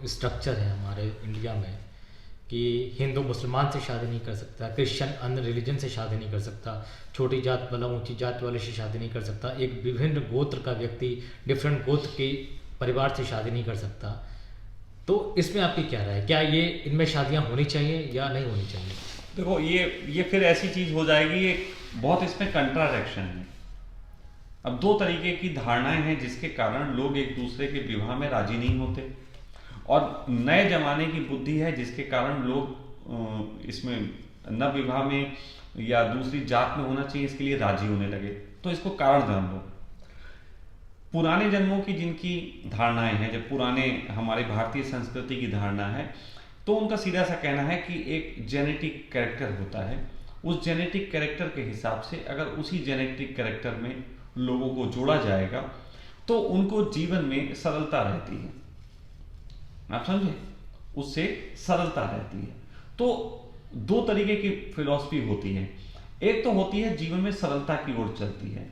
Structure है हमारे India में कि हिंदू मुसलमान से शादी नहीं कर सकता, क्रिश्चियन अन्य रिलीजन से शादी नहीं कर सकता, छोटी जात वाला ऊंची जात वाले से शादी नहीं कर सकता, एक विभिन्न गोत्र का व्यक्ति डिफरेंट गोत्र के परिवार से शादी नहीं कर सकता, तो इसमें आपकी क्या राय है? क्या ये इनमें शादियां होनी चाहिए या नहीं होनी चाहिए? देखो, ये फिर ऐसी चीज हो जाएगी, ये बहुत इसमें कंट्राडिक्शन है। अब दो तरीके की धारणाएं हैं जिसके कारण लोग एक दूसरे के विवाह में राजी नहीं होते, और नए जमाने की बुद्धि है जिसके कारण लोग इसमें न विवाह में या दूसरी जात में होना चाहिए इसके लिए राजी होने लगे। तो इसको कारण जान लो। पुराने जन्मों की जिनकी धारणाएं हैं, जब पुराने हमारे भारतीय संस्कृति की धारणा है, तो उनका सीधा सा कहना है कि एक जेनेटिक कैरेक्टर होता है, उस जेनेटिक कैरेक्टर के हिसाब से अगर उसी जेनेटिक कैरेक्टर में लोगों को जोड़ा जाएगा तो उनको जीवन में सरलता रहती है। आप समझे? उससे सरलता रहती है। तो दो तरीके की फिलॉसफी होती है, एक तो होती है जीवन में सरलता की ओर चलती है,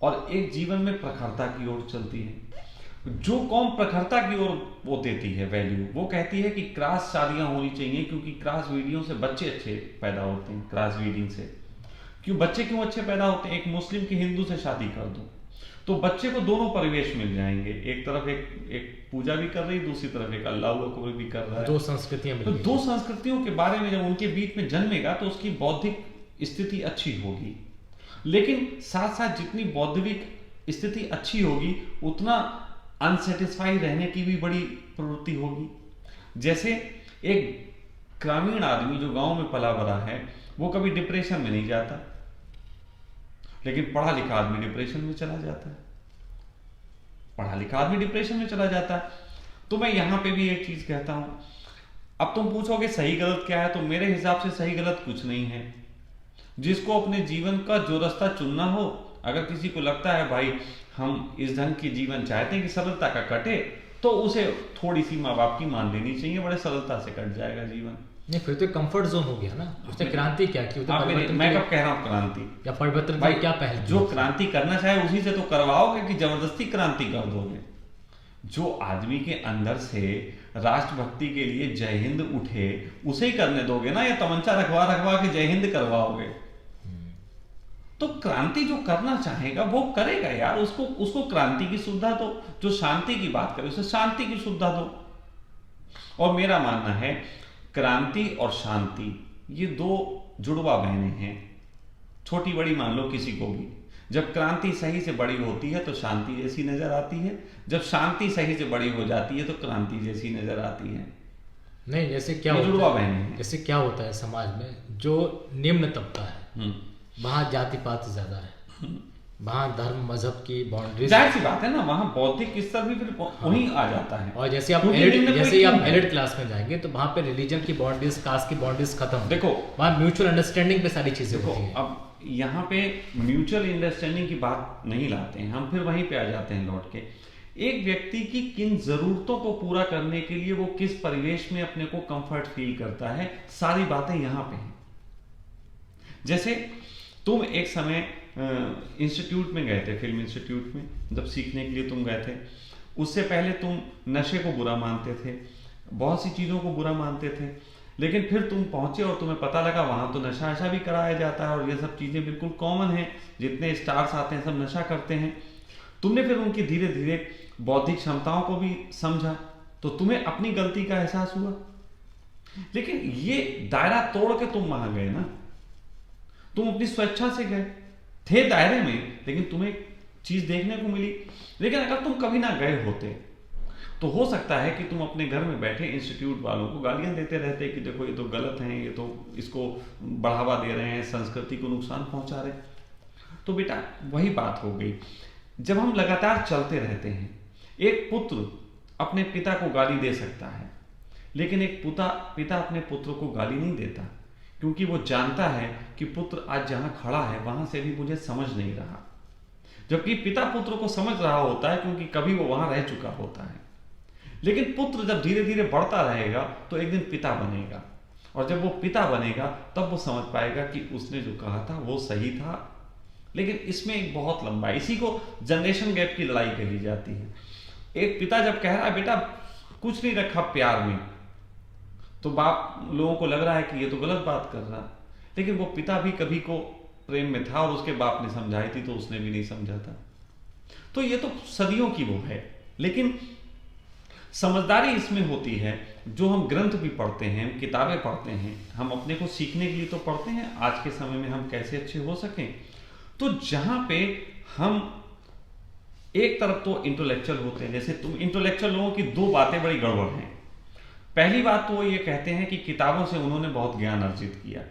और एक जीवन में प्रखरता की ओर चलती है। जो कौम प्रखरता की ओर वो देती है वैल्यू, वो कहती है कि क्रॉस शादियां होनी चाहिए, क्योंकि क्रॉस ब्रीडिंग से बच्चे अच्छे पैदा होते हैं। क्रॉस ब्रीडिंग से बच्चे क्यों अच्छे पैदा होते हैं? एक मुस्लिम की हिंदू से शादी कर दो तो बच्चे को दोनों परिवेश मिल जाएंगे, एक तरफ एक पूजा भी कर रही, दूसरी तरफ एक अल्लाह अकबर भी कर रहा है, दो संस्कृतियां तो दो संस्कृतियों के बारे में जब उनके बीच में जन्मेगा तो उसकी बौद्धिक स्थिति अच्छी होगी। लेकिन साथ साथ जितनी बौद्धिक स्थिति अच्छी होगी उतना अनसेटिस्फाई रहने की भी बड़ी प्रवृत्ति होगी। जैसे एक ग्रामीण आदमी जो गांव में पला बड़ा है वो कभी डिप्रेशन में नहीं जाता, लेकिन पढ़ा लिखा आदमी डिप्रेशन में चला जाता है। पढ़ा लिखा आदमी डिप्रेशन में चला जाता है। तो मैं यहां पे भी एक चीज कहता हूं, अब तुम पूछोगे सही गलत क्या है, तो मेरे हिसाब से सही गलत कुछ नहीं है। जिसको अपने जीवन का जो रास्ता चुनना हो, अगर किसी को लगता है भाई हम इस ढंग की जीवन चाहते हैं कि सरलता का कटे, तो उसे थोड़ी सी माँ बाप की मान लेनी चाहिए, बड़े सरलता से कट जाएगा जीवन। नहीं, फिर तो कंफर्ट जोन हो गया ना। उससे क्रांति क्या की? मैं कब कह रहा हूँ क्रांति या परिवर्तन भाई क्या पहल? जो क्रांति करना चाहे उसी से तो करवाओगे कि जबरदस्ती क्रांति कर दोगे? जो आदमी के अंदर से राष्ट्रभक्ति के लिए जय हिंद उठे उसे ही करने दोगे ना, या तमंचा रखवा रखवा के जय हिंद करवाओगे? तो क्रांति जो करना चाहेगा वो करेगा यार, उसको क्रांति की सुविधा दो। जो शांति की बात करे उसे शांति की सुविधा दो। और मेरा मानना है क्रांति और शांति ये दो जुड़वा बहनें हैं, छोटी बड़ी मान लो किसी को भी। जब क्रांति सही से बड़ी होती है तो शांति जैसी नजर आती है, जब शांति सही से बड़ी हो जाती है तो क्रांति जैसी नजर आती है। नहीं, जैसे क्या जुड़वा बहनें हैं। जैसे क्या होता है समाज में, जो निम्न तबका है वहां जाति पात ज्यादा है, वहां धर्म मजहब की बाउंड्रीज, जाहिर सी बात है ना, वहां बौद्धिक स्तर भी फिर वहीं आ जाता है। और जैसे आप एलिट क्लास में जाएंगे तो वहां पे रिलीजन की बाउंड्रीज, कास्ट की बाउंड्रीज खत्म। देखो वहां म्यूचुअल अंडरस्टैंडिंग पे सारी चीजें होती हैं। अब यहाँ पे म्यूचुअल अंडरस्टैंडिंग की बात नहीं लाते हैं हम, फिर वहीं पे आ जाते हैं लौट के। एक व्यक्ति की किन जरूरतों को पूरा करने के लिए वो किस परिवेश में अपने को कंफर्ट फील करता है, सारी बातें यहाँ पे हैं। जैसे तुम एक समय इंस्टीट्यूट में गए थे, फिल्म इंस्टीट्यूट में जब सीखने के लिए तुम गए थे, उससे पहले तुम नशे को बुरा मानते थे, बहुत सी चीज़ों को बुरा मानते थे, लेकिन फिर तुम पहुंचे और तुम्हें पता लगा वहां तो नशा ऐसा भी कराया जाता है और ये सब चीज़ें बिल्कुल कॉमन है, जितने स्टार्स आते हैं सब नशा करते हैं। तुमने फिर उनकी धीरे धीरे बौद्धिक क्षमताओं को भी समझा, तो तुम्हें अपनी गलती का एहसास हुआ। लेकिन ये दायरा तोड़ के तुम वहां गए ना, तुम अपनी स्वेच्छा से गए थे दायरे में, लेकिन तुम्हें चीज देखने को मिली। लेकिन अगर तुम कभी ना गए होते तो हो सकता है कि तुम अपने घर में बैठे इंस्टीट्यूट वालों को गालियां देते रहते कि देखो ये तो गलत है, ये तो इसको बढ़ावा दे रहे हैं, संस्कृति को नुकसान पहुंचा रहे। तो बेटा वही बात हो गई। जब हम लगातार चलते रहते हैं, एक पुत्र अपने पिता को गाली दे सकता है, लेकिन एक पिता अपने पुत्र को गाली नहीं देता, क्योंकि वो जानता है कि पुत्र आज जहां खड़ा है वहां से भी मुझे समझ नहीं रहा। जबकि पिता पुत्र को समझ रहा होता है, क्योंकि कभी वो वहां रह चुका होता है। लेकिन पुत्र जब धीरे धीरे बढ़ता रहेगा तो एक दिन पिता बनेगा, और जब वो पिता बनेगा तब वो समझ पाएगा कि उसने जो कहा था वो सही था। लेकिन इसमें एक बहुत लंबा, इसी को जनरेशन गैप की लड़ाई कही जाती है। एक पिता जब कह रहा है बेटा कुछ नहीं रखा प्यार में, तो बाप लोगों को लग रहा है कि ये तो गलत बात कर रहा, लेकिन वो पिता भी कभी को प्रेम में था और उसके बाप ने समझाई थी तो उसने भी नहीं समझा था। तो ये तो सदियों की वो है। लेकिन समझदारी इसमें होती है, जो हम ग्रंथ भी पढ़ते हैं, किताबें पढ़ते हैं, हम अपने को सीखने के लिए तो पढ़ते हैं, आज के समय में हम कैसे अच्छे हो सकें। तो जहां पे हम एक तरफ तो इंटेलेक्चुअल होते हैं, जैसे तुम इंटेलेक्चुअल लोगों की दो बातें बड़ी गड़बड़ हैं। पहली बात तो वो ये कहते हैं कि किताबों से उन्होंने बहुत ज्ञान अर्जित किया।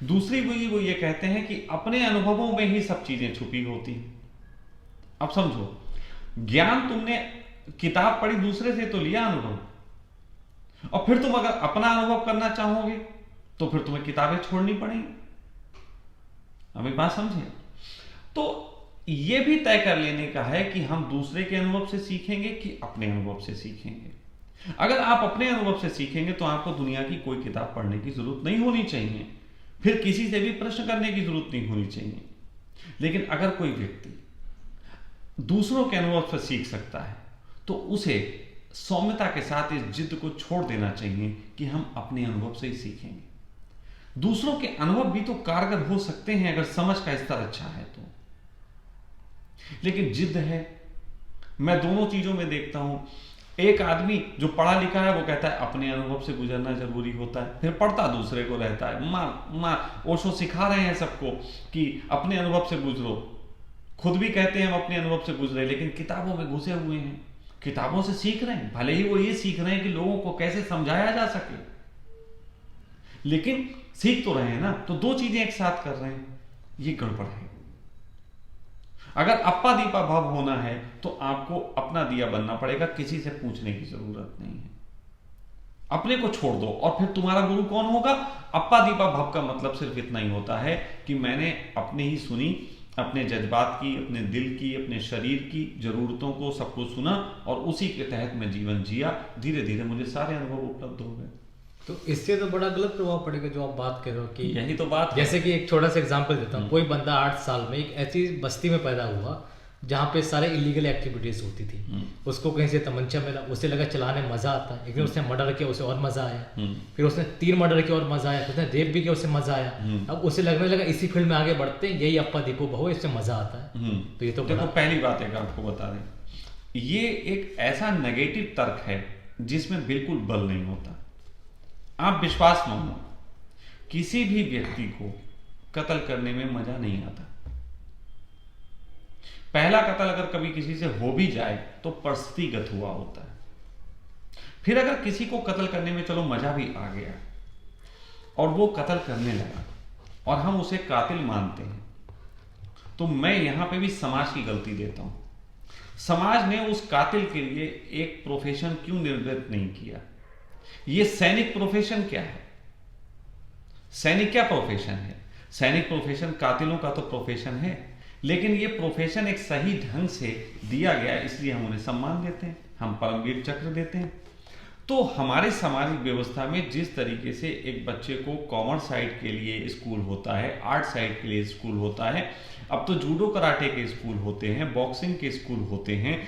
दूसरी वो ये कहते हैं कि अपने अनुभवों में ही सब चीजें छुपी होती हैं। अब समझो, ज्ञान तुमने किताब पढ़ी, दूसरे से तो लिया अनुभव, और फिर तुम अगर अपना अनुभव करना चाहोगे तो फिर तुम्हें किताबें छोड़नी पड़ेंगी। अभी बात समझे? तो यह भी तय कर लेने का है कि हम दूसरे के अनुभव से सीखेंगे कि अपने अनुभव से सीखेंगे। अगर आप अपने अनुभव से सीखेंगे तो आपको दुनिया की कोई किताब पढ़ने की जरूरत नहीं होनी चाहिए, फिर किसी से भी प्रश्न करने की जरूरत नहीं होनी चाहिए। लेकिन अगर कोई व्यक्ति दूसरों के अनुभव से सीख सकता है तो उसे सौम्यता के साथ इस जिद को छोड़ देना चाहिए कि हम अपने अनुभव से ही सीखेंगे। दूसरों के अनुभव भी तो कारगर हो सकते हैं अगर समझ का स्तर अच्छा है तो, लेकिन जिद है। मैं दोनों चीजों में देखता हूं, एक आदमी जो पढ़ा लिखा है वो कहता है अपने अनुभव से गुजरना जरूरी होता है, फिर पढ़ता दूसरे को रहता है। माँ ओशो सिखा रहे हैं सबको कि अपने अनुभव से गुजरो, खुद भी कहते हैं हम अपने अनुभव से गुजरे, लेकिन किताबों में घुसे हुए हैं, किताबों से सीख रहे हैं। भले ही वो ये सीख रहे हैं कि लोगों को कैसे समझाया जा सके, लेकिन सीख तो रहे हैं ना। तो दो चीजें एक साथ कर रहे हैं, ये गड़बड़ है। अगर अप्पा दीपा भव होना है तो आपको अपना दिया बनना पड़ेगा, किसी से पूछने की जरूरत नहीं है। अपने को छोड़ दो और फिर तुम्हारा गुरु कौन होगा? अप्पा दीपा भव का मतलब सिर्फ इतना ही होता है कि मैंने अपने ही सुनी, अपने जज्बात की, अपने दिल की, अपने शरीर की जरूरतों को सबको सुना और उसी के तहत मैं जीवन जिया। धीरे धीरे मुझे सारे अनुभव उपलब्ध हो गए। तो इससे तो बड़ा गलत प्रभाव पड़ेगा जो आप बात कर रहे हो कि यही तो बात है। जैसे कि एक छोटा सा एग्जांपल देता हूँ, कोई बंदा 8 साल में एक ऐसी बस्ती में पैदा हुआ जहाँ पे सारे इलीगल एक्टिविटीज होती थी। उसको कहीं से तमंचा मिला, उसे लगा चलाने मजा आता है, एक दिन उसने मर्डर किया, उसे और मजा आया, फिर उसने 3 मर्डर किया और मजा आया, उसने रेप भी किया, उसे मजा आया। अब उसे लगने लगा इसी फील्ड में आगे बढ़ते हैं, यही अप्पा दीपो भव, इससे मजा आता है। तो ये तो देखो, पहली बात है आपको बता दें, ये एक ऐसा नेगेटिव तर्क है जिसमें बिल्कुल बल नहीं होता। आप विश्वास मानो, किसी भी व्यक्ति को कत्ल करने में मजा नहीं आता। पहला कत्ल अगर कभी किसी से हो भी जाए तो परिस्थितिगत हुआ होता है। फिर अगर किसी को कत्ल करने में चलो मजा भी आ गया और वो कत्ल करने लगा और हम उसे कातिल मानते हैं, तो मैं यहां पे भी समाज की गलती देता हूं। समाज ने उस कातिल के लिए एक प्रोफेशन क्यों निर्धारित नहीं किया? ये सैनिक प्रोफेशन क्या है? सैनिक क्या प्रोफेशन है? सैनिक प्रोफेशन कातिलों का तो प्रोफेशन है, लेकिन ये प्रोफेशन एक सही ढंग से दिया गया है, इसलिए हम उन्हें सम्मान देते हैं, हम परमवीर चक्र देते हैं। तो हमारे सामाजिक व्यवस्था में जिस तरीके से एक बच्चे को कॉमर्स साइड के लिए स्कूल होता है, आर्ट साइड के लिए स्कूल होता है, अब तो जूडो कराटे के स्कूल होते हैं, बॉक्सिंग के स्कूल होते हैं,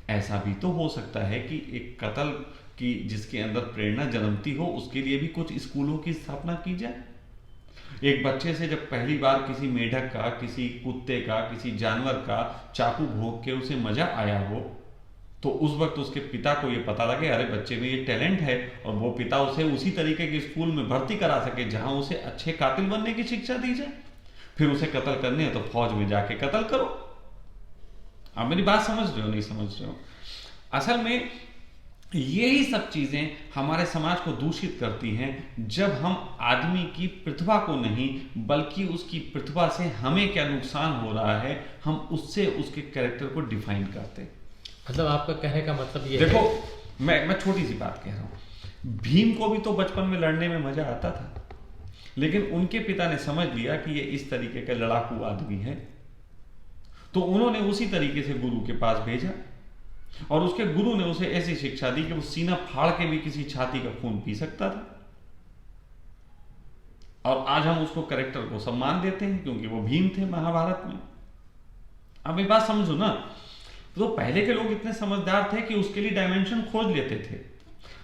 ऐसा भी तो हो सकता है कि एक कत्ल की जिसके अंदर प्रेरणा जन्मती हो उसके लिए भी कुछ स्कूलों की स्थापना की जाए। एक बच्चे से जब पहली बार किसी मेढक का, किसी कुत्ते का, किसी जानवर का चाकू भोंक के उसे मजा आया हो, तो उस वक्त उसके पिता को यह पता लगे अरे बच्चे में ये टैलेंट है, और वो पिता उसे उसी तरीके के स्कूल में भर्ती करा सके जहां उसे अच्छे कातिल बनने की शिक्षा दी जाए। फिर उसे कत्ल करने है तो फौज में जाके कत्ल करो। आप मेरी बात समझ रहे हो, नहीं समझ रहे हो? असल में यही सब चीजें हमारे समाज को दूषित करती हैं, जब हम आदमी की प्रतिभा को नहीं बल्कि उसकी प्रतिभा से हमें क्या नुकसान हो रहा है, हम उससे उसके कैरेक्टर को डिफाइन करते हैं। मतलब आपका कहने का मतलब ये देखो है? मैं छोटी सी बात कह रहा हूं। भीम को भी तो बचपन में लड़ने में मजा आता था, लेकिन उनके पिता ने समझ लिया कि ये इस तरीके का लड़ाकू आदमी है, तो उन्होंने उसी तरीके से गुरु के पास भेजा और उसके गुरु ने उसे ऐसी शिक्षा दी कि वो सीना फाड़ के भी किसी छाती का खून पी सकता था। और आज हम उसको कैरेक्टर को सम्मान देते हैं क्योंकि वो भीम थे महाभारत में। अब ये बात समझो ना, तो पहले के लोग इतने समझदार थे कि उसके लिए डायमेंशन खोज लेते थे।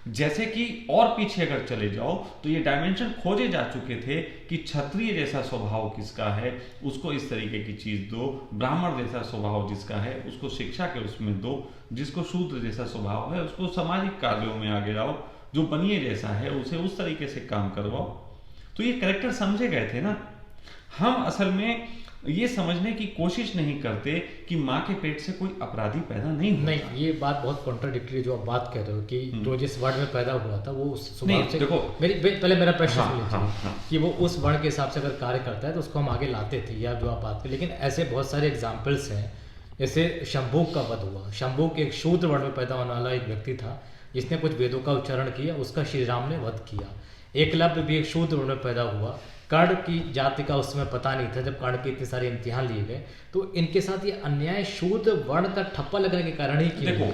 जैसे कि और पीछे अगर चले जाओ तो ये डायमेंशन खोजे जा चुके थे कि क्षत्रिय जैसा स्वभाव किसका है उसको इस तरीके की चीज दो, ब्राह्मण जैसा स्वभाव जिसका है उसको शिक्षा के उसमें दो, जिसको शूद्र जैसा स्वभाव है उसको सामाजिक कार्यों में आगे लाओ, जो बनिए जैसा है उसे उस तरीके से काम करवाओ। तो ये कैरेक्टर समझे गए थे ना। हम असल में ये समझने की कोशिश नहीं करते कि माँ के पेट से कोई अपराधी पैदा नहीं होता। नहीं, ये बात बहुत कॉन्ट्राडिक्टरी जो आप बात कह रहे हो कि जो जिस वर्ण में पैदा हुआ था वो उस स्वभाव नहीं, से देखो, पहले मेरा प्रश्न सुन लीजिए हाँ। कि वो उस वर्ण के हिसाब से अगर कार्य करता है तो उसको हम आगे लाते थे या जो आप बात करें। लेकिन ऐसे बहुत सारे एग्जाम्पल्स हैं, जैसे शंभूक का वध हुआ। शंभूक एक शूद्र वर्ण में पैदा होने वाला एक व्यक्ति था जिसने कुछ वेदों का उच्चारण किया, उसका श्री राम ने वध किया। एकलव्य भी एक शूद्र वर्ण में पैदा हुआ। कर्ण की जाति का उस समय पता नहीं था जब कर्ण के इतने सारे इम्तिहान लिए गए। तो इनके साथ ये अन्याय शूद्र वर्ण का ठप्पा लगने के कारण ही किया। देखो,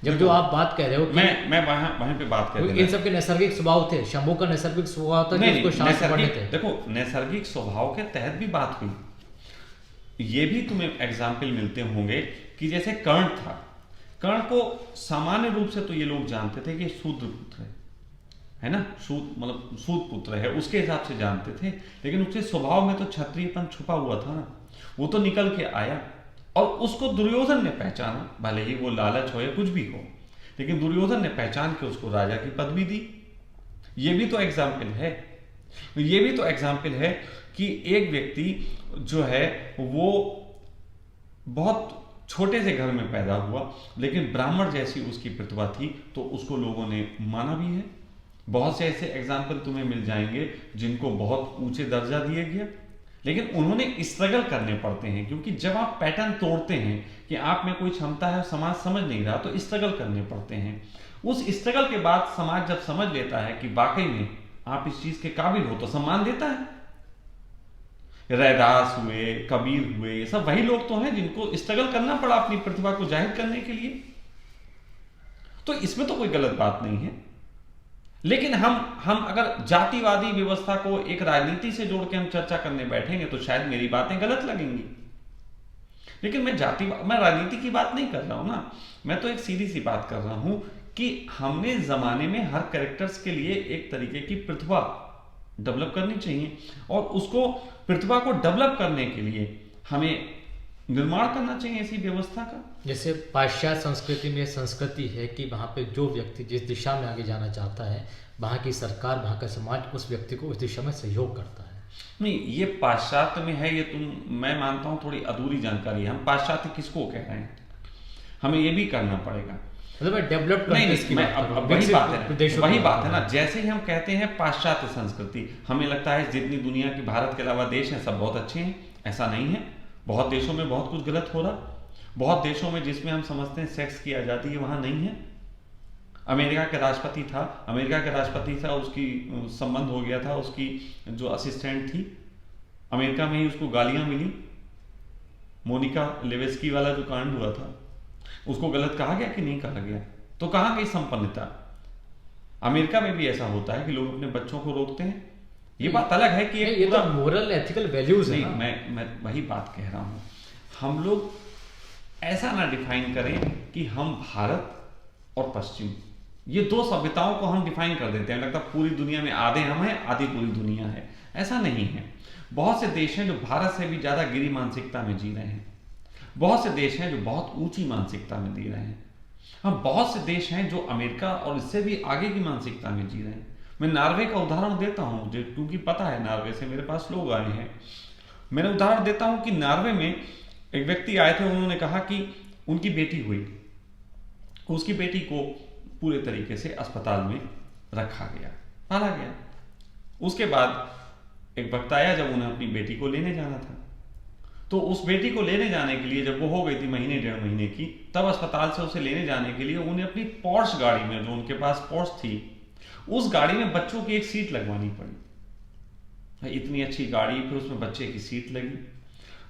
जब जो आप बात कह रहे हो कि मैं वहां पे बात कर इन सब के नैसर्गिक स्वभाव थे। शंभू का नैसर्गिक स्वभाव था कि उसको शास्त्र पढ़ने थे। देखो, नैसर्गिक स्वभाव के तहत भी बात हुई। ये भी तुम्हें एग्जाम्पल मिलते होंगे कि जैसे कर्ण था, कर्ण को सामान्य रूप से तो ये लोग जानते थे कि शूद्र पुत्र है ना, मतलब सूत पुत्र है, उसके हिसाब से जानते थे। लेकिन उसके स्वभाव में तो क्षत्रियपन छुपा हुआ था ना, वो तो निकल के आया और उसको दुर्योधन ने पहचाना। भले ही वो लालच हो या कुछ भी हो, लेकिन दुर्योधन ने पहचान के उसको राजा की पदवी दी। ये भी तो एग्जाम्पल है। ये भी तो एग्जाम्पल है कि एक व्यक्ति जो है वो बहुत छोटे से घर में पैदा हुआ, लेकिन ब्राह्मण जैसी उसकी प्रतिभा थी तो उसको लोगों ने माना भी है। बहुत से ऐसे एग्जाम्पल तुम्हें मिल जाएंगे जिनको बहुत ऊंचे दर्जा दिया गया, लेकिन उन्होंने स्ट्रगल करने पड़ते हैं। क्योंकि जब आप पैटर्न तोड़ते हैं कि आप में कोई क्षमता है, समाज समझ नहीं रहा, तो स्ट्रगल करने पड़ते हैं। उस स्ट्रगल के बाद समाज जब समझ लेता है कि वाकई में आप इस चीज के काबिल हो तो सम्मान देता है। रैदास हुए, कबीर हुए, ये सब वही लोग तो हैं जिनको स्ट्रगल करना पड़ा अपनी प्रतिभा को जाहिर करने के लिए। तो इसमें तो कोई गलत बात नहीं है। लेकिन हम अगर जातिवादी व्यवस्था को एक राजनीति से जोड़ के हम चर्चा करने बैठेंगे तो शायद मेरी बातें गलत लगेंगी। लेकिन मैं राजनीति की बात नहीं कर रहा हूं ना, मैं तो एक सीधी सी बात कर रहा हूं कि हमने जमाने में हर कैरेक्टर्स के लिए एक तरीके की प्रतिभा डेवलप करनी चाहिए, और उसको प्रतिभा को डेवलप करने के लिए हमें निर्माण करना चाहिए ऐसी व्यवस्था का। जैसे पाश्चात्य संस्कृति में संस्कृति है कि वहाँ पे जो व्यक्ति जिस दिशा में आगे जाना चाहता है, वहाँ की सरकार, वहाँ का समाज उस व्यक्ति को उस दिशा में सहयोग करता है। नहीं, ये पाश्चात्य में है, ये मैं मानता हूँ थोड़ी अधूरी जानकारी है। हम पाश्चात्य किसको कह रहे हैं, हमें ये भी करना पड़ेगा। मतलब डेवलप्ड कंट्रीज की बात कर रहा हूं, वही बात है ना। जैसे ही हम कहते हैं पाश्चात्य संस्कृति, हमें लगता है जितनी दुनिया की भारत के अलावा देश हैं सब बहुत अच्छे हैं। ऐसा नहीं है। बहुत देशों में बहुत कुछ गलत हो रहा। बहुत देशों में जिसमें हम समझते हैं सेक्स की आज़ादी है, वहाँ नहीं है। अमेरिका के राष्ट्रपति था, उसकी संबंध हो गया था, उसकी जो असिस्टेंट थी अमेरिका में ही उसको गालियां मिली। मोनिका लेविस्की वाला जो कांड हुआ था, उसको गलत कहा गया कि नहीं कहा गया? तो कहाँ गई संपन्नता? अमेरिका में भी ऐसा होता है कि लोग अपने बच्चों को रोकते हैं। ये बात अलग है कि ये तो मोरल एथिकल वैल्यूज है। नहीं, मैं वही बात कह रहा हूं। हम लोग ऐसा ना डिफाइन करें कि हम भारत और पश्चिम, ये दो सभ्यताओं को हम डिफाइन कर देते हैं। लगता है पूरी दुनिया में आधे हम हैं, आधी पूरी दुनिया है। ऐसा नहीं है। बहुत से देश हैं जो भारत से भी ज्यादा गिरी मानसिकता में जी रहे हैं। बहुत से देश हैं जो बहुत ऊंची मानसिकता में जी रहे हैं। हम बहुत से देश हैं जो अमेरिका और इससे भी आगे की मानसिकता में जी रहे हैं। मैं नॉर्वे का उदाहरण देता हूं, क्योंकि पता है नॉर्वे से मेरे पास लोग आए हैं। मैंने उदाहरण देता हूं कि नॉर्वे में एक व्यक्ति आए थे, उन्होंने कहा कि उनकी बेटी हुई, उसकी बेटी को पूरे तरीके से अस्पताल में रखा गया, पाला गया। उसके बाद एक वक्त आया जब उन्हें अपनी बेटी को लेने जाना था। तो उस बेटी को लेने जाने के लिए जब वो हो गई थी महीने डेढ़ महीने की, तब अस्पताल से उसे लेने जाने के लिए उन्हें अपनी पोर्श गाड़ी में, जो उनके पास पोर्श थी, उस गाड़ी में बच्चों की एक सीट लगवानी पड़ी। इतनी अच्छी गाड़ी, फिर उसमें बच्चे की सीट लगी।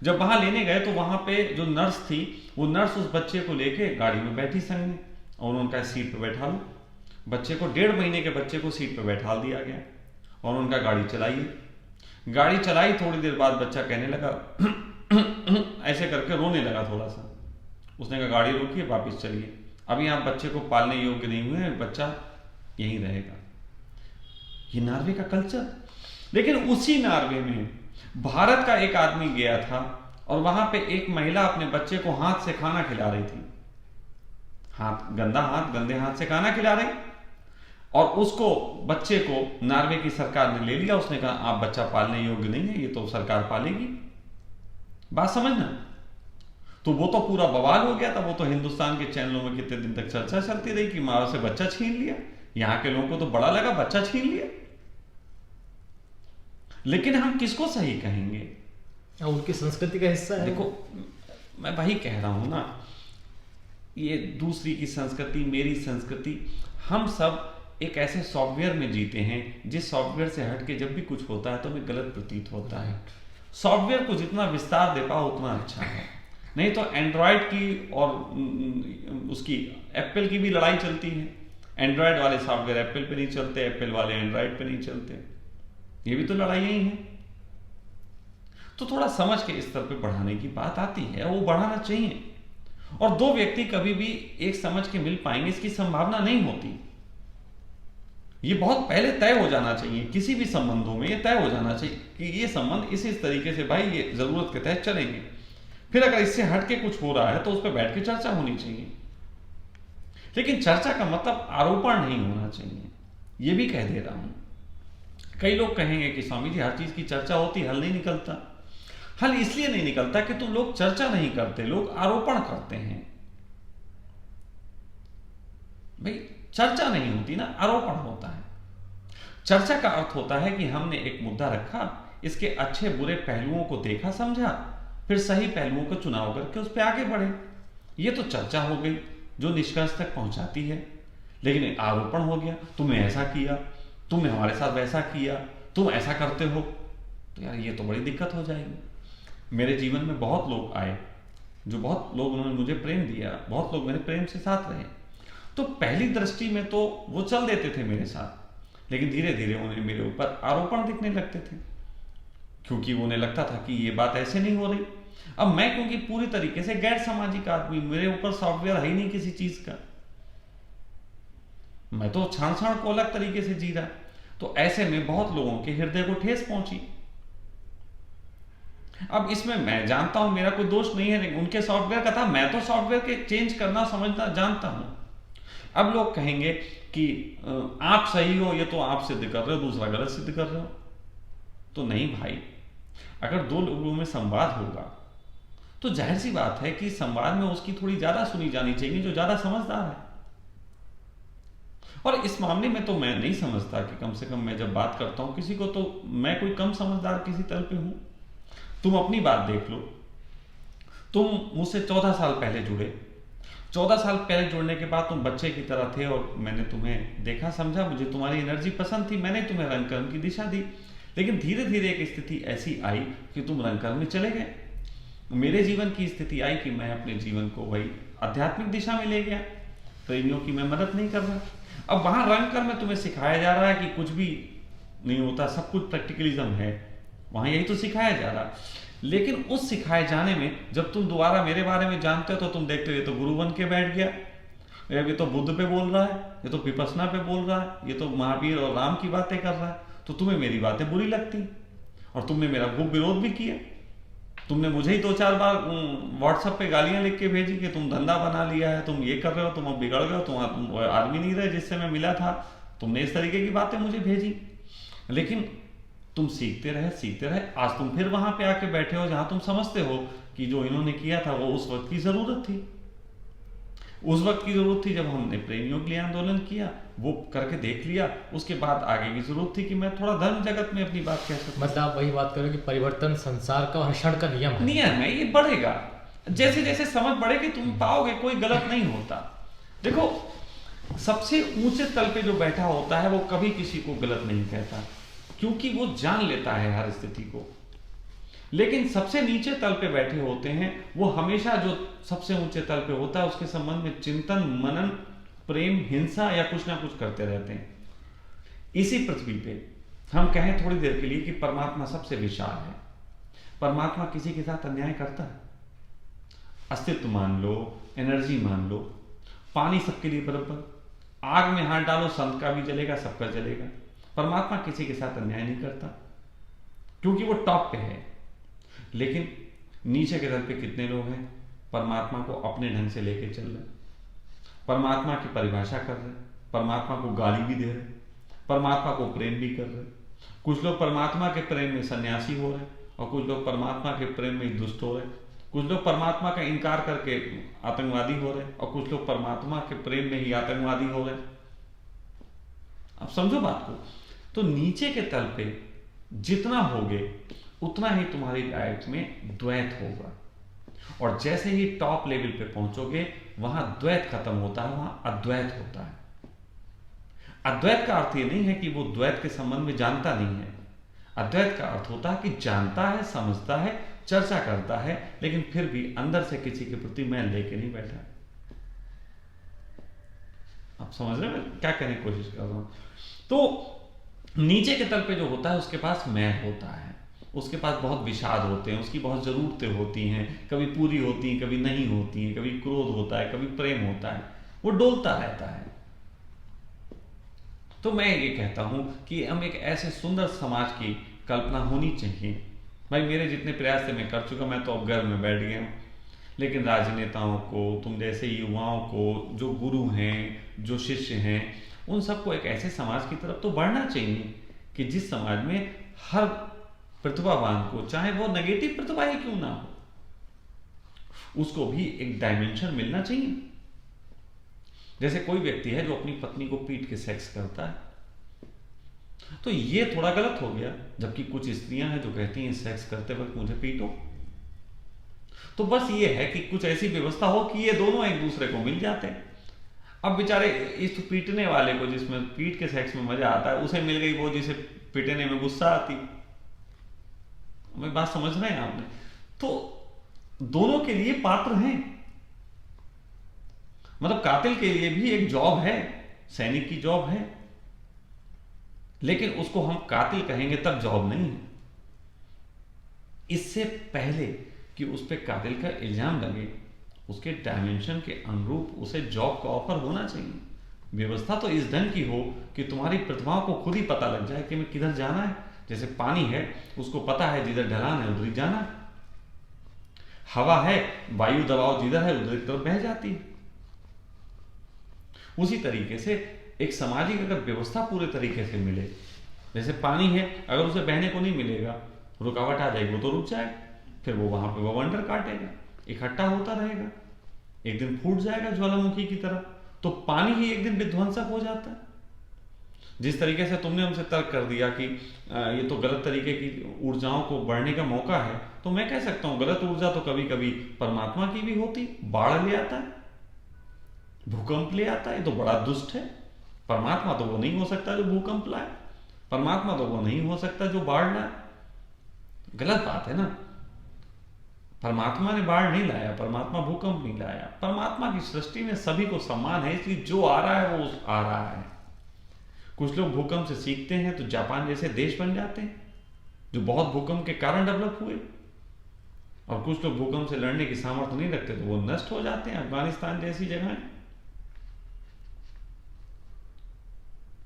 जब वहां लेने गए तो वहां पे जो नर्स थी, वो नर्स उस बच्चे को लेके गाड़ी में बैठी संग में, और उनका सीट पे बैठा लो। बच्चे को, 1.5 महीने के बच्चे को सीट पे बैठा दिया गया और उनका गाड़ी चलाई। थोड़ी देर बाद बच्चा कहने लगा ऐसे करके रोने लगा थोड़ा सा। उसने कहा गाड़ी रोकिए, वापिस चलिए, अभी आप बच्चे को पालने योग्य नहीं हुए, बच्चा यहीं रहेगा। ये नॉर्वे का कल्चर। लेकिन उसी नॉर्वे में भारत का एक आदमी गया था और वहां पे एक महिला अपने बच्चे को हाथ से खाना खिला रही थी। गंदे हाथ से खाना खिला रही, और उसको बच्चे को नॉर्वे की सरकार ने ले लिया। उसने कहा आप बच्चा पालने योग्य नहीं है, ये तो सरकार पालेगी। बात समझना। तो वो तो पूरा बवाल हो गया था। वो तो हिंदुस्तान के चैनलों में कितने दिन तक चर्चा चलती रही कि मां से बच्चा छीन लिया। यहां के लोगों को तो बड़ा लगा, बच्चा छीन लिया। लेकिन हम किसको सही कहेंगे? उनकी संस्कृति का हिस्सा है। देखो, मैं वही कह रहा हूं ना, ये दूसरी की संस्कृति, मेरी संस्कृति, हम सब एक ऐसे सॉफ्टवेयर में जीते हैं जिस सॉफ्टवेयर से हटके जब भी कुछ होता है तो हमें गलत प्रतीत होता है। सॉफ्टवेयर को जितना विस्तार दे पाओ उतना अच्छा है। नहीं तो एंड्रॉयड की और उसकी एप्पल की भी लड़ाई चलती है। एंड्रॉयड वाले सॉफ्टवेयर एप्पल पे नहीं चलते, एप्पल वाले एंड्रॉयड पे नहीं चलते। ये भी तो लड़ाइयां ही हैं। तो थोड़ा समझ के स्तर पे बढ़ाने की बात आती है, वो बढ़ाना चाहिए। और दो व्यक्ति कभी भी एक समझ के मिल पाएंगे इसकी संभावना नहीं होती। ये बहुत पहले तय हो जाना चाहिए। किसी भी संबंधों में ये तय हो जाना चाहिए कि ये संबंध इस तरीके से, भाई ये जरूरत के तहत चलेंगे। फिर अगर इससे हट के कुछ हो रहा है तो उस पर बैठ के चर्चा होनी चाहिए। लेकिन चर्चा का मतलब आरोपण नहीं होना चाहिए, ये भी कह दे रहा हूं। कई लोग कहेंगे कि स्वामी जी हर चीज की चर्चा होती, हल नहीं निकलता। हल इसलिए नहीं निकलता कि तुम लोग चर्चा नहीं करते, लोग आरोपण करते हैं। भाई चर्चा नहीं होती ना, आरोपण होता है। चर्चा का अर्थ होता है कि हमने एक मुद्दा रखा, इसके अच्छे बुरे पहलुओं को देखा समझा, फिर सही पहलुओं को चुनाव करके उस पर आगे बढ़े। ये तो चर्चा हो गई जो निष्कर्ष तक पहुंचाती है। लेकिन आरोपण हो गया, तुमने ऐसा किया, तुमने हमारे साथ वैसा किया, तुम ऐसा करते हो, तो यार ये तो बड़ी दिक्कत हो जाएगी। मेरे जीवन में बहुत लोग आए, बहुत लोग उन्होंने मुझे प्रेम दिया, बहुत लोग मेरे प्रेम से साथ रहे। तो पहली दृष्टि में तो वो चल देते थे मेरे साथ, लेकिन धीरे धीरे उन्हें मेरे ऊपर आरोपण दिखने लगते थे, क्योंकि उन्हें लगता था कि ये बात ऐसे नहीं हो रही। अब मैं क्योंकि पूरी तरीके से गैर सामाजिक आदमी, मेरे ऊपर सॉफ्टवेयर है ही नहीं किसी चीज का, मैं तो क्षण क्षण को अलग तरीके से जी रहा। तो ऐसे में बहुत लोगों के हृदय को ठेस पहुंची। अब इसमें मैं जानता हूं मेरा कोई दोष नहीं है, लेकिन उनके सॉफ्टवेयर का था, मैं तो सॉफ्टवेयर के चेंज करना समझना जानता हूं। अब लोग कहेंगे कि आप सही हो, ये तो आप सिद्ध कर रहे हो, दूसरा गलत सिद्ध कर रहे हो। तो नहीं भाई, अगर दो लोगों में संवाद होगा तो जाहिर सी बात है कि संवाद में उसकी थोड़ी ज्यादा सुनी जानी चाहिए जो ज्यादा समझदार है। और इस मामले में तो मैं नहीं समझता कि कम से कम मैं जब बात करता हूं किसी को, तो मैं कोई कम समझदार किसी तल पे हूं। तुम अपनी बात देख लो, तुम मुझसे 14 साल पहले जुड़े, 14 साल पहले जुड़ने के बाद तुम बच्चे की तरह थे और मैंने तुम्हें देखा समझा, मुझे तुम्हारी एनर्जी पसंद थी, मैंने तुम्हें रंग कर्म की दिशा दी। लेकिन धीरे धीरे एक स्थिति ऐसी आई कि तुम रंग कर्म में चले गए। मेरे जीवन की स्थिति आई कि मैं अपने जीवन को वही आध्यात्मिक दिशा में ले गया, प्रेमियों की मैं मदद नहीं कर रहा। अब वहां रंग कर्म में तुम्हें सिखाया जा रहा है कि कुछ भी नहीं होता, सब कुछ प्रैक्टिकलिज्म है, वहां यही तो सिखाया जा रहा। लेकिन उस सिखाए जाने में जब तुम दोबारा मेरे बारे में जानते हो तो तुम देखते हो ये तो गुरु बन के बैठ गया, ये तो बुद्ध पे बोल रहा है, ये तो विपश्यना पे बोल रहा है, ये तो महावीर और राम की बातें कर रहा है। तो तुम्हें मेरी बातें बुरी लगती और तुमने मेरा खूब विरोध भी किया। तुमने मुझे ही 2-4 बार व्हाट्सएप पे गालियां लिख के भेजी कि तुम धंधा बना लिया है, तुम ये कर रहे हो, तुम अब बिगड़ गए हो, तुम आदमी नहीं रहे जिससे मैं मिला था। तुमने इस तरीके की बातें मुझे भेजी, लेकिन तुम सीखते रहे। आज तुम फिर वहां पे आके बैठे हो जहां तुम समझते हो कि जो इन्होंने किया था वो उस वक्त की जरूरत थी। उस वक्त की जरूरत थी जब हमने प्रेमियों के लिए आंदोलन किया, वो करके देख लिया। उसके बाद आगे की जरूरत थी कि मैं थोड़ा धर्म जगत में अपनी बात कह सकूं। मतलब आप वही बात करो कि परिवर्तन संसार का और क्षण का नियम है, ये बढ़ेगा। जैसे जैसे समझ बढ़ेगी तुम पाओगे कोई गलत नहीं होता। देखो, सबसे ऊंचे तल पे जो बैठा होता है वो कभी किसी को गलत नहीं कहता, क्योंकि वो जान लेता है हर स्थिति को। लेकिन सबसे नीचे तल पे बैठे होते हैं वो हमेशा जो सबसे ऊंचे तल पे होता है उसके संबंध में चिंतन, मनन, प्रेम, हिंसा या कुछ ना कुछ करते रहते हैं। इसी पृथ्वी पे हम कहें थोड़ी देर के लिए कि परमात्मा सबसे विशाल है। परमात्मा किसी के साथ अन्याय करता है? अस्तित्व मान लो, एनर्जी मान लो, पानी सबके लिए बराबर, आग में हाथ डालो, संत का भी जलेगा, सबका जलेगा। परमात्मा किसी के साथ अन्याय नहीं करता, क्योंकि वो टॉप पे है। लेकिन नीचे के दर पे कितने लोग हैं परमात्मा को अपने ढंग से लेके चल रहे, परमात्मा की परिभाषा कर रहे, परमात्मा को गाली भी दे रहे, परमात्मा को प्रेम भी कर रहे। कुछ लोग परमात्मा के प्रेम में सन्यासी हो रहे, और कुछ लोग परमात्मा के प्रेम में दुष्ट हो रहे। कुछ लोग परमात्मा का इनकार करके आतंकवादी हो रहे, और कुछ लोग परमात्मा के प्रेम में ही आतंकवादी हो रहे। अब समझो बात को। तो नीचे के तल पे जितना होगे उतना ही तुम्हारी लाइफ में द्वैत होगा, और जैसे ही टॉप लेवल पे पहुंचोगे वहां द्वैत खत्म होता है, वहां अद्वैत होता है। अद्वैत का अर्थ ये नहीं है कि वो द्वैत के संबंध में जानता नहीं है। अद्वैत का अर्थ होता है कि जानता है, समझता है, चर्चा करता है, लेकिन फिर भी अंदर से किसी के प्रति मैल लेके नहीं बैठा। आप समझ रहे हैं क्या कहने की कोशिश कर रहा हूं? तो नीचे के तल पे जो होता है उसके पास मैल होता है, उसके पास बहुत विषाद होते हैं, उसकी बहुत जरूरतें होती हैं, कभी पूरी होती हैं, कभी नहीं होती हैं, कभी क्रोध होता है, कभी प्रेम होता है, वो डोलता रहता है। तो मैं ये कहता हूं कि हम एक ऐसे सुंदर समाज की कल्पना होनी चाहिए। भाई मेरे जितने प्रयास थे मैं कर चुका, मैं तो अब घर में बैठ गया हूं, लेकिन राजनेताओं को, तुम जैसे युवाओं को, जो गुरु हैं, जो शिष्य हैं, उन सबको एक ऐसे समाज की तरफ तो बढ़ना चाहिए कि जिस समाज में हर प्रतिभावान को, चाहे वो नेगेटिव प्रतिभा ही क्यों ना हो, उसको भी एक डायमेंशन मिलना चाहिए। जैसे कोई व्यक्ति है जो अपनी पत्नी को पीट के सेक्स करता है, तो ये थोड़ा गलत हो गया, जबकि कुछ स्त्रियां हैं जो कहती हैं सेक्स करते वक्त मुझे पीटो। तो बस ये है कि कुछ ऐसी व्यवस्था हो कि ये दोनों एक दूसरे को मिल जाते हैं। अब बेचारे इस पीटने वाले को, जिसमें पीट के सेक्स में मजा आता है, उसे मिल गई वो जिसे पीटने में गुस्सा आती। मैं बात समझ रहे हैं आपने? तो दोनों के लिए पात्र हैं। मतलब कातिल के लिए भी एक जॉब है, सैनिक की जॉब है, लेकिन उसको हम कातिल कहेंगे तब जॉब नहीं है। इससे पहले कि उस पर कातिल का इल्जाम लगे, उसके डायमेंशन के अनुरूप उसे जॉब का ऑफर होना चाहिए। व्यवस्था तो इस ढंग की हो कि तुम्हारी प्रतिभाओं को खुद ही पता लग जाए कि मैं किधर जाना है। जैसे पानी है, उसको पता है जिधर ढलान है उधर ही जाना है। हवा है, वायु दबाव जिधर है उधर की तरफ बह जाती है। उसी तरीके से एक सामाजिक अगर व्यवस्था पूरे तरीके से मिले, जैसे पानी है, अगर उसे बहने को नहीं मिलेगा, रुकावट आ जाएगी, वो तो रुक जाएगा, फिर वो वहां पे वो वंडर काटेगा, इकट्ठा होता रहेगा, एक दिन फूट जाएगा ज्वालामुखी की तरह। तो पानी ही एक दिन विध्वंसक हो जाता है। जिस तरीके से तुमने हमसे तर्क कर दिया कि ये तो गलत तरीके की ऊर्जाओं को बढ़ने का मौका है, तो मैं कह सकता हूं गलत ऊर्जा तो कभी कभी परमात्मा की भी होती। बाढ़ ले आता है, भूकंप ले आता है, ये तो बड़ा दुष्ट है। परमात्मा तो वो नहीं हो सकता जो भूकंप लाए, परमात्मा तो वो नहीं हो सकता जो बाढ़ लाए। गलत बात है ना। परमात्मा ने बाढ़ नहीं लाया, परमात्मा भूकंप नहीं लाया। परमात्मा की सृष्टि में सभी को सम्मान है, इसलिए जो आ रहा है वो आ रहा है। कुछ लोग भूकंप से सीखते हैं तो जापान जैसे देश बन जाते हैं, जो बहुत भूकंप के कारण डेवलप हुए, और कुछ लोग भूकंप से लड़ने की सामर्थ्य नहीं रखते तो वो नष्ट हो जाते हैं, अफगानिस्तान जैसी जगह।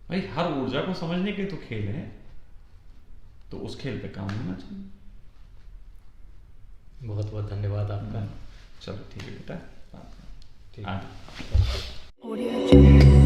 भाई हर ऊर्जा को समझने के तो खेल है, तो उस खेल पे काम होना चाहिए। बहुत बहुत धन्यवाद आपका। चलो ठीक है बेटा, ठीक हाँ। है।